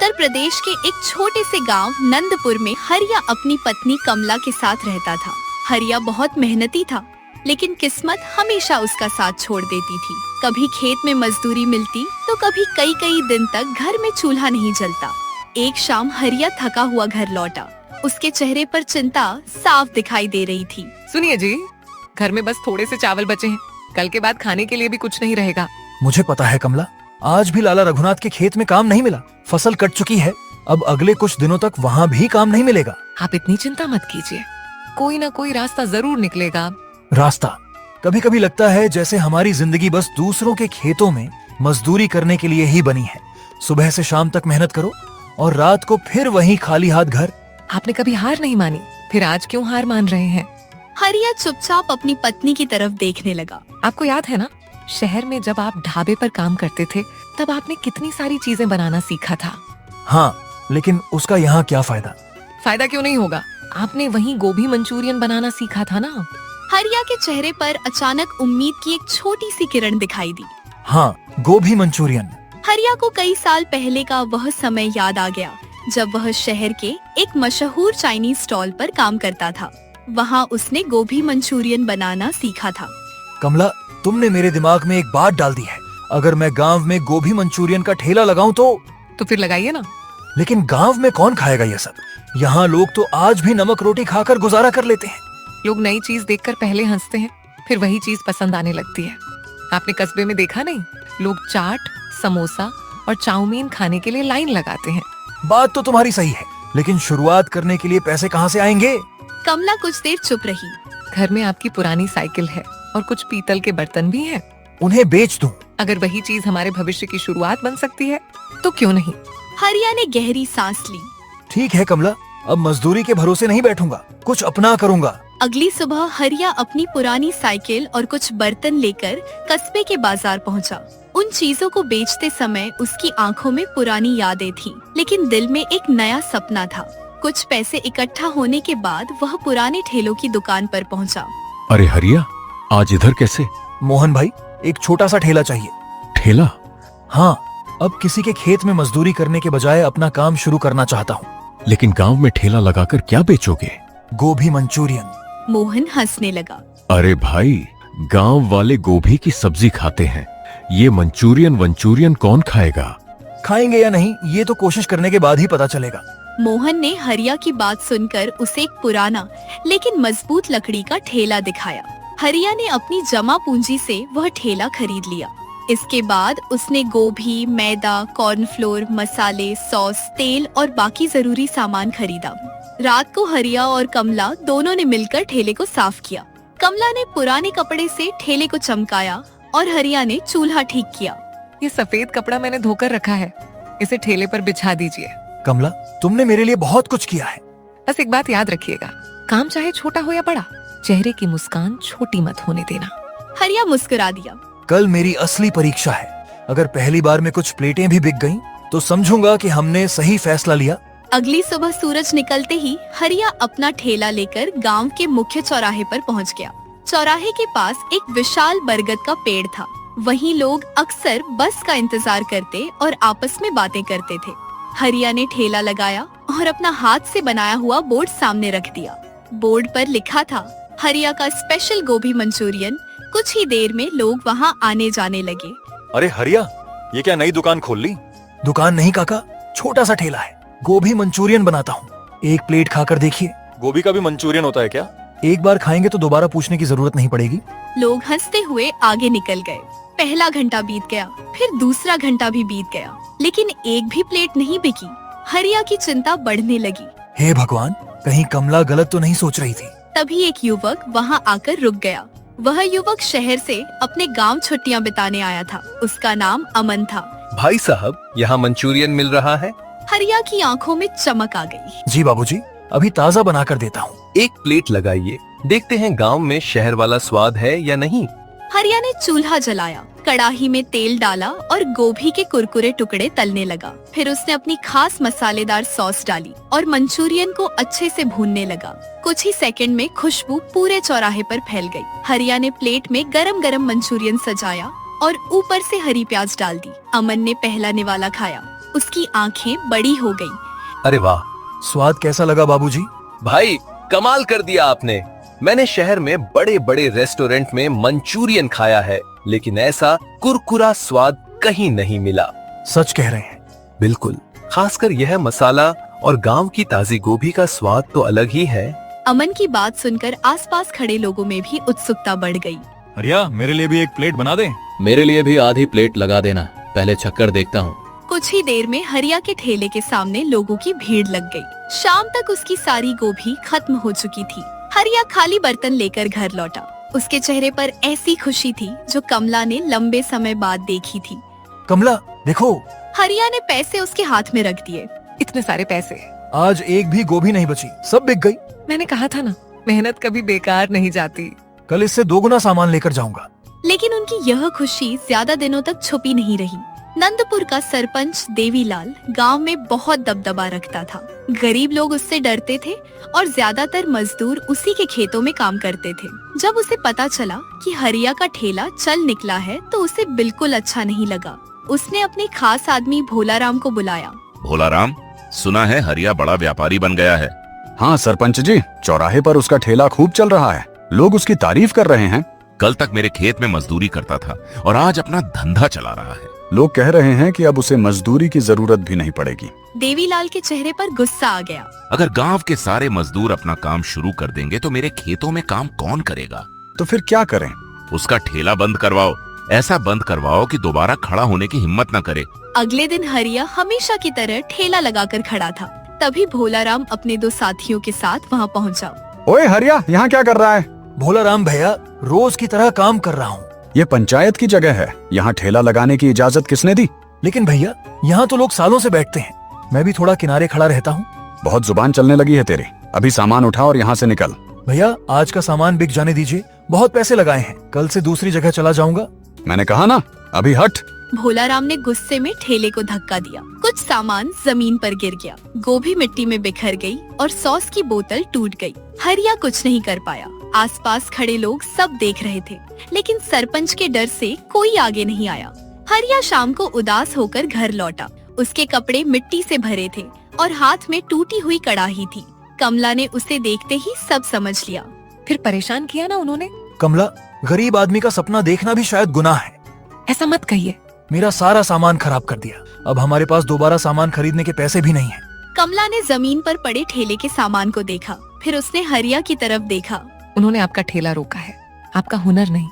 उत्तर प्रदेश के एक छोटे से गांव नंदपुर में हरिया अपनी पत्नी कमला के साथ रहता था। हरिया बहुत मेहनती था, लेकिन किस्मत हमेशा उसका साथ छोड़ देती थी। कभी खेत में मजदूरी मिलती तो कभी कई कई दिन तक घर में चूल्हा नहीं जलता। एक शाम हरिया थका हुआ घर लौटा। उसके चेहरे पर चिंता साफ दिखाई दे रही थी। सुनिए जी, घर में बस थोड़े से चावल बचे हैं, कल के बाद खाने के लिए भी कुछ नहीं रहेगा। मुझे पता है कमला, आज भी लाला रघुनाथ के खेत में काम नहीं मिला। फसल कट चुकी है, अब अगले कुछ दिनों तक वहाँ भी काम नहीं मिलेगा। आप इतनी चिंता मत कीजिए, कोई ना कोई रास्ता जरूर निकलेगा। रास्ता? कभी कभी लगता है जैसे हमारी जिंदगी बस दूसरों के खेतों में मजदूरी करने के लिए ही बनी है। सुबह से शाम तक मेहनत करो और रात को फिर वहीं खाली हाथ घर। आपने कभी हार नहीं मानी, फिर आज क्यों हार मान रहे हैं? हरिया चुपचाप अपनी पत्नी की तरफ देखने लगा। आपको याद है ना, शहर में जब आप ढाबे पर काम करते थे तब आपने कितनी सारी चीजें बनाना सीखा था। हाँ, लेकिन उसका यहाँ क्या फायदा? फायदा क्यों नहीं होगा, आपने वहीं गोभी मंचूरियन बनाना सीखा था ना। हरिया के चेहरे पर अचानक उम्मीद की एक छोटी सी किरण दिखाई दी। हाँ, गोभी मंचूरियन। हरिया को कई साल पहले का वह समय याद आ गया जब वह शहर के एक मशहूर चाइनीज स्टॉल पर काम करता था। वहाँ उसने गोभी मंचूरियन बनाना सीखा था। कमला, तुमने मेरे दिमाग में एक बात डाल दी है। अगर मैं गांव में गोभी मंचूरियन का ठेला लगाऊं तो फिर लगाइए ना। लेकिन गांव में कौन खाएगा ये सब? यहाँ लोग तो आज भी नमक रोटी खाकर गुजारा कर लेते हैं। लोग नई चीज देखकर पहले हंसते हैं, फिर वही चीज पसंद आने लगती है। आपने कस्बे में देखा नहीं, लोग चाट, समोसा और चाउमीन खाने के लिए लाइन लगाते हैं। बात तो तुम्हारी सही है, लेकिन शुरुआत करने के लिए पैसे कहाँ से आएंगे? कमला कुछ देर चुप रही। घर में आपकी पुरानी साइकिल है और कुछ पीतल के बर्तन भी हैं। उन्हें बेच दूं? अगर वही चीज हमारे भविष्य की शुरुआत बन सकती है तो क्यों नहीं। हरिया ने गहरी सांस ली। ठीक है कमला, अब मजदूरी के भरोसे नहीं बैठूंगा, कुछ अपना करूंगा। अगली सुबह हरिया अपनी पुरानी साइकिल और कुछ बर्तन लेकर कस्बे के बाजार पहुंचा। उन चीजों को बेचते समय उसकी आंखों में पुरानी यादें थीं, लेकिन दिल में एक नया सपना था। कुछ पैसे इकट्ठा होने के बाद वह पुराने ठेलों की दुकान पर पहुंचा। अरे हरिया, आज इधर कैसे? मोहन भाई, एक छोटा सा ठेला चाहिए। ठेला? हाँ, अब किसी के खेत में मजदूरी करने के बजाय अपना काम शुरू करना चाहता हूँ। लेकिन गांव में ठेला लगाकर क्या बेचोगे? गोभी मंचूरियन। मोहन हंसने लगा। अरे भाई, गांव वाले गोभी की सब्जी खाते हैं, ये मंचूरियन कौन खाएगा? खाएंगे या नहीं, ये तो कोशिश करने के बाद ही पता चलेगा। मोहन ने हरिया की बात सुनकर उसे एक पुराना लेकिन मजबूत लकड़ी का ठेला दिखाया। हरिया ने अपनी जमा पूंजी से वह ठेला खरीद लिया। इसके बाद उसने गोभी, मैदा, कॉर्नफ्लोर, मसाले, सॉस, तेल और बाकी जरूरी सामान खरीदा। रात को हरिया और कमला दोनों ने मिलकर ठेले को साफ किया। कमला ने पुराने कपड़े से ठेले को चमकाया और हरिया ने चूल्हा ठीक किया। ये सफेद कपड़ा मैंने धोकर रखा है, इसे ठेले पर बिछा दीजिए। कमला, तुमने मेरे लिए बहुत कुछ किया है। बस एक बात याद रखिएगा, काम चाहे छोटा हो या बड़ा, चेहरे की मुस्कान छोटी मत होने देना। हरिया मुस्कुरा दिया। कल मेरी असली परीक्षा है। अगर पहली बार में कुछ प्लेटें भी बिक गईं, तो समझूंगा कि हमने सही फैसला लिया। अगली सुबह सूरज निकलते ही हरिया अपना ठेला लेकर गांव के मुख्य चौराहे पर पहुंच गया। चौराहे के पास एक विशाल बरगद का पेड़ था। वहीं लोग अक्सर बस का इंतजार करते और आपस में बातें करते थे। हरिया ने ठेला लगाया और अपना हाथ से बनाया हुआ बोर्ड सामने रख दिया। बोर्ड पर लिखा था, हरिया का स्पेशल गोभी मंचूरियन। कुछ ही देर में लोग वहां आने जाने लगे। अरे हरिया, ये क्या नई दुकान खोल ली? दुकान नहीं काका, छोटा सा ठेला है। गोभी मंचूरियन बनाता हूँ, एक प्लेट खाकर देखिए। गोभी का भी मंचूरियन होता है क्या? एक बार खाएंगे तो दोबारा पूछने की जरूरत नहीं पड़ेगी। लोग हंसते हुए आगे निकल गए। पहला घंटा बीत गया, फिर दूसरा घंटा भी बीत गया, लेकिन एक भी प्लेट नहीं बिकी। हरिया की चिंता बढ़ने लगी। हे भगवान, कहीं कमला गलत तो नहीं सोच रही थी। तभी एक युवक वहां आकर रुक गया। वह युवक शहर से अपने गांव छुट्टियां बिताने आया था। उसका नाम अमन था। भाई साहब, यहाँ मंचूरियन मिल रहा है? हरिया की आंखों में चमक आ गई। जी बाबूजी, अभी ताज़ा बना कर देता हूँ। एक प्लेट लगाइए, देखते हैं गांव में शहर वाला स्वाद है या नहीं। हरिया ने चूल्हा जलाया, कड़ाही में तेल डाला और गोभी के कुरकुरे टुकड़े तलने लगा। फिर उसने अपनी खास मसालेदार सॉस डाली और मंचूरियन को अच्छे से भूनने लगा। कुछ ही सेकंड में खुशबू पूरे चौराहे पर फैल गई। हरिया ने प्लेट में गरम गरम मंचूरियन सजाया और ऊपर से हरी प्याज डाल दी। अमन ने पहला निवाला खाया। उसकी आंखें बड़ी हो गईं। अरे वाह स्वाद कैसा लगा बाबूजी? भाई, कमाल कर दिया आपने। मैंने शहर में बड़े बड़े रेस्टोरेंट में मंचूरियन खाया है, लेकिन ऐसा कुरकुरा स्वाद कहीं नहीं मिला। सच कह रहे हैं। बिल्कुल, खासकर यह मसाला और गांव की ताजी गोभी का स्वाद तो अलग ही है। अमन की बात सुनकर आसपास खड़े लोगों में भी उत्सुकता बढ़ गई। हरिया, मेरे लिए भी एक प्लेट बना दे। मेरे लिए भी आधी प्लेट लगा देना, पहले चक्कर देखता हूँ। कुछ ही देर में हरिया के ठेले के सामने लोगों की भीड़ लग गई। शाम तक उसकी सारी गोभी खत्म हो चुकी थी। हरिया खाली बर्तन लेकर घर लौटा। उसके चेहरे पर ऐसी खुशी थी जो कमला ने लंबे समय बाद देखी थी। कमला देखो, हरिया ने पैसे उसके हाथ में रख दिए। इतने सारे पैसे, आज एक भी गोभी नहीं बची, सब बिक गई। मैंने कहा था ना, मेहनत कभी बेकार नहीं जाती। कल इससे 2 गुना सामान लेकर जाऊंगा। लेकिन उनकी यह खुशी ज्यादा दिनों तक छुपी नहीं रही। नंदपुर का सरपंच देवीलाल गांव में बहुत दबदबा रखता था। गरीब लोग उससे डरते थे और ज्यादातर मजदूर उसी के खेतों में काम करते थे। जब उसे पता चला कि हरिया का ठेला चल निकला है तो उसे बिल्कुल अच्छा नहीं लगा। उसने अपने खास आदमी भोलाराम को बुलाया। भोलाराम, सुना है हरिया बड़ा व्यापारी बन गया है। हाँ सरपंच जी, चौराहे पर उसका ठेला खूब चल रहा है, लोग उसकी तारीफ कर रहे हैं। कल तक मेरे खेत में मजदूरी करता था और आज अपना धंधा चला रहा है। लोग कह रहे हैं कि अब उसे मजदूरी की जरूरत भी नहीं पड़ेगी। देवीलाल के चेहरे पर गुस्सा आ गया। अगर गांव के सारे मजदूर अपना काम शुरू कर देंगे तो मेरे खेतों में काम कौन करेगा? तो फिर क्या करें? उसका ठेला बंद करवाओ, ऐसा बंद करवाओ कि दोबारा खड़ा होने की हिम्मत न करे। अगले दिन हरिया हमेशा की तरह ठेला लगाकर खड़ा था। तभी भोलाराम अपने 2 साथियों के साथ वहाँ पहुँचा। ओए हरिया, यहाँ क्या कर रहा है? भोलाराम भैया, रोज की तरह काम कर रहा हूँ। ये पंचायत की जगह है, यहाँ ठेला लगाने की इजाजत किसने दी? लेकिन भैया, यहाँ तो लोग सालों से बैठते हैं। मैं भी थोड़ा किनारे खड़ा रहता हूँ। बहुत जुबान चलने लगी है तेरी। अभी सामान उठा और यहाँ से निकल। भैया, आज का सामान बिक जाने दीजिए, बहुत पैसे लगाए हैं। कल से दूसरी जगह चला जाऊंगा। मैंने कहा ना, अभी हट। भोलाराम ने गुस्से में ठेले को धक्का दिया। कुछ सामान जमीन पर गिर गया, गोभी मिट्टी में बिखर गई और सॉस की बोतल टूट गई। हरिया कुछ नहीं कर पाया। आसपास खड़े लोग सब देख रहे थे, लेकिन सरपंच के डर से कोई आगे नहीं आया। हरिया शाम को उदास होकर घर लौटा। उसके कपड़े मिट्टी से भरे थे और हाथ में टूटी हुई कड़ाही थी। कमला ने उसे देखते ही सब समझ लिया। फिर परेशान किया ना उन्होंने। कमला, गरीब आदमी का सपना देखना भी शायद गुनाह है। ऐसा मत कहिए। मेरा सारा सामान खराब कर दिया। अब हमारे पास दोबारा सामान खरीदने के पैसे भी नहीं हैं। कमला ने जमीन पर पड़े ठेले के सामान को देखा, फिर उसने हरिया की तरफ देखा। उन्होंने आपका ठेला रोका है, आपका हुनर नहीं।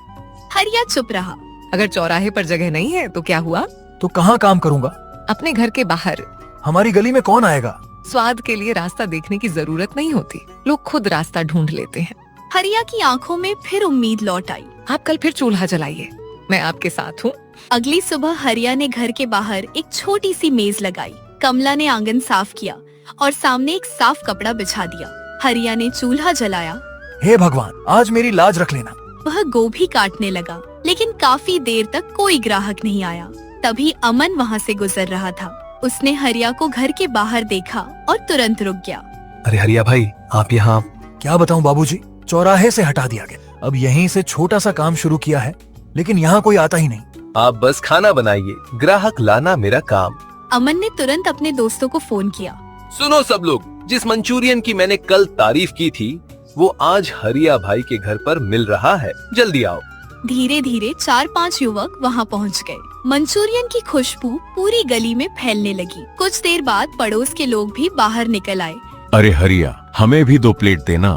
हरिया चुप रहा। अगर चौराहे पर जगह नहीं है तो क्या हुआ? तो कहाँ काम करूँगा? अपने घर के बाहर। हमारी गली में कौन आएगा? स्वाद के लिए रास्ता देखने की जरूरत नहीं होती, लोग खुद रास्ता ढूंढ लेते हैं। हरिया की आंखों में फिर उम्मीद लौट आई। आप कल फिर चूल्हा जलाइए, मैं आपके साथ हूँ। अगली सुबह हरिया ने घर के बाहर एक छोटी सी मेज लगाई। कमला ने आंगन साफ किया और सामने एक साफ कपड़ा बिछा दिया। हरिया ने चूल्हा जलाया। हे भगवान, आज मेरी लाज रख लेना। वह गोभी काटने लगा, लेकिन काफी देर तक कोई ग्राहक नहीं आया। तभी अमन वहाँ से गुजर रहा था। उसने हरिया को घर के बाहर देखा और तुरंत रुक गया। अरे हरिया भाई, आप यहाँ? क्या बताऊं बाबूजी, चौराहे से हटा दिया गया। अब यहीं से छोटा सा काम शुरू किया है, लेकिन यहाँ कोई आता ही नहीं। आप बस खाना बनाइए, ग्राहक लाना मेरा काम। अमन ने तुरंत अपने दोस्तों को फोन किया। सुनो सब लोग, जिस मंचूरियन की मैंने कल तारीफ की थी वो आज हरिया भाई के घर पर मिल रहा है, जल्दी आओ। धीरे धीरे 4-5 युवक वहाँ पहुँच गए। मंचूरियन की खुशबू पूरी गली में फैलने लगी। कुछ देर बाद पड़ोस के लोग भी बाहर निकल आए। अरे हरिया, हमें भी 2 प्लेट देना।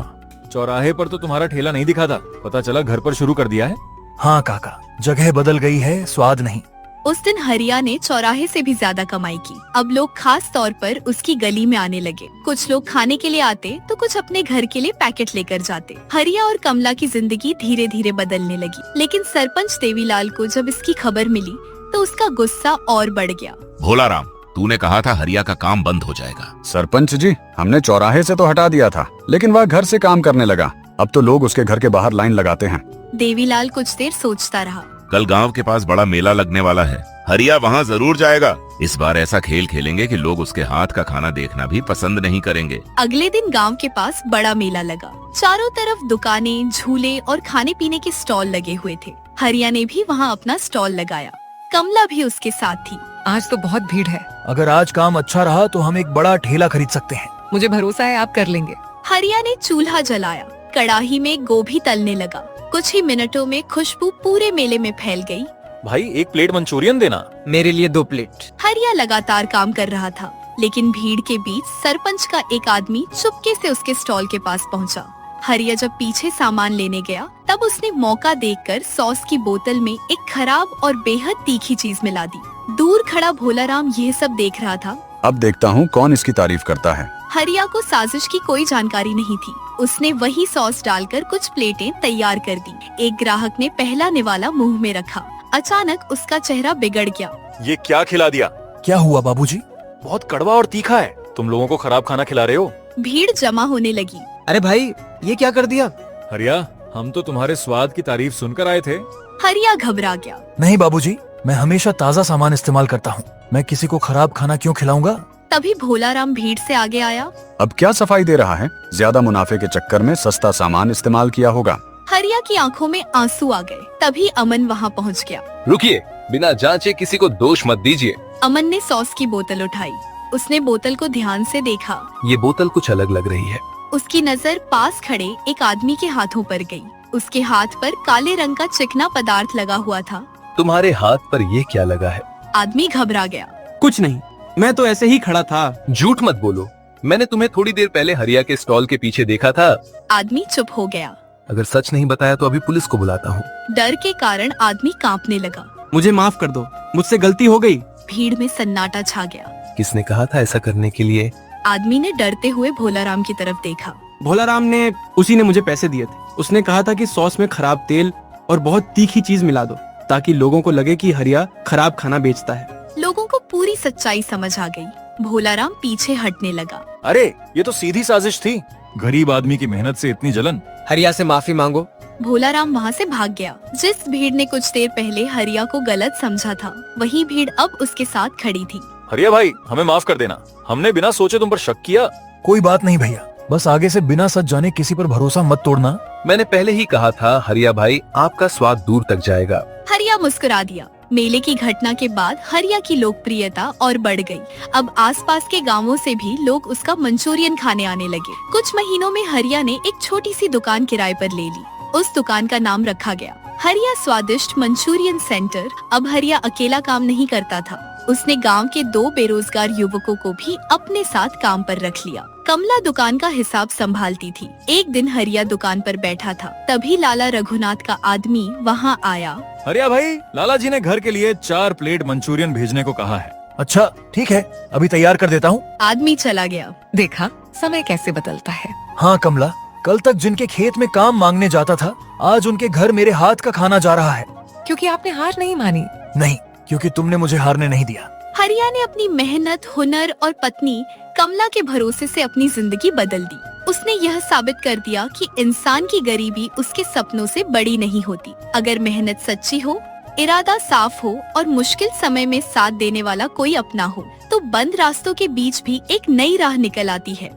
चौराहे पर तो तुम्हारा ठेला नहीं दिखा था, पता चला घर पर शुरू कर दिया है। हाँ काका, जगह बदल गई है, स्वाद नहीं। उस दिन हरिया ने चौराहे से भी ज्यादा कमाई की। अब लोग खास तौर पर उसकी गली में आने लगे। कुछ लोग खाने के लिए आते तो कुछ अपने घर के लिए पैकेट लेकर जाते। हरिया और कमला की जिंदगी धीरे धीरे बदलने लगी। लेकिन सरपंच देवीलाल को जब इसकी खबर मिली तो उसका गुस्सा और बढ़ गया। भोलाराम, तूने कहा था हरिया का काम बंद हो जाएगा। सरपंच जी, हमने चौराहे से तो हटा दिया था, लेकिन वह घर से काम करने लगा। अब तो लोग उसके घर के बाहर लाइन लगाते हैं। देवीलाल कुछ देर सोचता रहा। कल गांव के पास बड़ा मेला लगने वाला है, हरिया वहां जरूर जाएगा। इस बार ऐसा खेल खेलेंगे कि लोग उसके हाथ का खाना देखना भी पसंद नहीं करेंगे। अगले दिन गांव के पास बड़ा मेला लगा। चारों तरफ दुकानें, झूले और खाने पीने के स्टॉल लगे हुए थे। हरिया ने भी वहाँ अपना स्टॉल लगाया। कमला भी उसके साथ थी। आज तो बहुत भीड़ है, अगर आज काम अच्छा रहा तो हम एक बड़ा ठेला खरीद सकते हैं। मुझे भरोसा है आप कर लेंगे। हरिया ने चूल्हा जलाया, कड़ाही में गोभी तलने लगा। कुछ ही मिनटों में खुशबू पूरे मेले में फैल गई। भाई एक प्लेट मंचूरियन देना। मेरे लिए 2 प्लेट। हरिया लगातार काम कर रहा था, लेकिन भीड़ के बीच सरपंच का एक आदमी चुपके से उसके स्टॉल के पास पहुंचा। हरिया जब पीछे सामान लेने गया तब उसने मौका देखकर सॉस की बोतल में एक खराब और बेहद तीखी चीज मिला दी। दूर खड़ा भोलाराम यह सब देख रहा था। अब देखता हूँ कौन इसकी तारीफ करता है। हरिया को साजिश की कोई जानकारी नहीं थी। उसने वही सॉस डालकर कुछ प्लेटें तैयार कर दी। एक ग्राहक ने पहला निवाला मुंह में रखा। अचानक उसका चेहरा बिगड़ गया। ये क्या खिला दिया? क्या हुआ बाबूजी? बहुत कड़वा और तीखा है। तुम लोगों को खराब खाना खिला रहे हो। भीड़ जमा होने लगी। अरे भाई, ये क्या कर दिया? हरिया, हम तो तुम्हारे स्वाद की तारीफ सुनकर आए थे। हरिया घबरा गया। नहीं बाबूजी, मैं हमेशा ताज़ा सामान इस्तेमाल करता हूँ। मैं किसी को खराब खाना क्यों खिलाऊंगा? तभी भोलाराम भीड़ से आगे आया। अब क्या सफाई दे रहा है? ज्यादा मुनाफे के चक्कर में सस्ता सामान इस्तेमाल किया होगा। हरिया की आंखों में आंसू आ गए। तभी अमन वहाँ पहुँच गया। रुकिए, बिना जांचे किसी को दोष मत दीजिए। अमन ने सॉस की बोतल उठाई। उसने बोतल को ध्यान से देखा। ये बोतल कुछ अलग लग रही है। उसकी नजर पास खड़े एक आदमी के हाथों पर गई। उसके हाथ पर काले रंग का चिकना पदार्थ लगा हुआ था। तुम्हारे हाथ पर ये क्या लगा है? आदमी घबरा गया। कुछ नहीं, मैं तो ऐसे ही खड़ा था। झूठ मत बोलो, मैंने तुम्हें थोड़ी देर पहले हरिया के स्टॉल के पीछे देखा था। आदमी चुप हो गया। अगर सच नहीं बताया तो अभी पुलिस को बुलाता हूँ। डर के कारण आदमी कांपने लगा। मुझे माफ कर दो, मुझसे गलती हो गई। भीड़ में सन्नाटा छा गया। किसने कहा था ऐसा करने के लिए? आदमी ने डरते हुए भोलाराम की तरफ देखा। भोलाराम ने, उसी ने मुझे पैसे दिए थे। उसने कहा था कि सॉस में खराब तेल और बहुत तीखी चीज मिला दो, ताकि लोगों को लगे कि हरिया खराब खाना बेचता है। लोगों को पूरी सच्चाई समझ आ गई। भोलाराम पीछे हटने लगा। अरे ये तो सीधी साजिश थी। गरीब आदमी की मेहनत से इतनी जलन। हरिया से माफी मांगो। भोलाराम वहाँ से भाग गया। जिस भीड़ ने कुछ देर पहले हरिया को गलत समझा था, वही भीड़ अब उसके साथ खड़ी थी। हरिया भाई, हमें माफ कर देना। हमने बिना सोचे तुम पर शक किया। कोई बात नहीं भैया, बस आगे से बिना सच जाने किसी पर भरोसा मत तोड़ना। मैंने पहले ही कहा था हरिया भाई, आपका स्वाद दूर तक जाएगा। हरिया मुस्कुरा दिया। मेले की घटना के बाद हरिया की लोकप्रियता और बढ़ गई। अब आसपास के गांवों से भी लोग उसका मंचूरियन खाने आने लगे। कुछ महीनों में हरिया ने एक छोटी सी दुकान किराए पर ले ली। उस दुकान का नाम रखा गया हरिया स्वादिष्ट मंचूरियन सेंटर। अब हरिया अकेला काम नहीं करता था। उसने गांव के 2 बेरोजगार युवकों को भी अपने साथ काम पर रख लिया। कमला दुकान का हिसाब संभालती थी। एक दिन हरिया दुकान पर बैठा था, तभी लाला रघुनाथ का आदमी वहाँ आया। हरिया भाई, लाला जी ने घर के लिए 4 प्लेट मंचूरियन भेजने को कहा है। अच्छा ठीक है, अभी तैयार कर देता हूँ। आदमी चला गया। देखा समय कैसे बदलता है। हाँ कमला, कल तक जिनके खेत में काम मांगने जाता था, आज उनके घर मेरे हाथ का खाना जा रहा है। क्योंकि आपने हार नहीं मानी। नहीं, क्योंकि तुमने मुझे हारने नहीं दिया। हरिया ने अपनी मेहनत, हुनर और पत्नी कमला के भरोसे से अपनी जिंदगी बदल दी। उसने यह साबित कर दिया कि इंसान की गरीबी उसके सपनों से बड़ी नहीं होती। अगर मेहनत सच्ची हो, इरादा साफ हो और मुश्किल समय में साथ देने वाला कोई अपना हो, तो बंद रास्तों के बीच भी एक नई राह निकल आती है।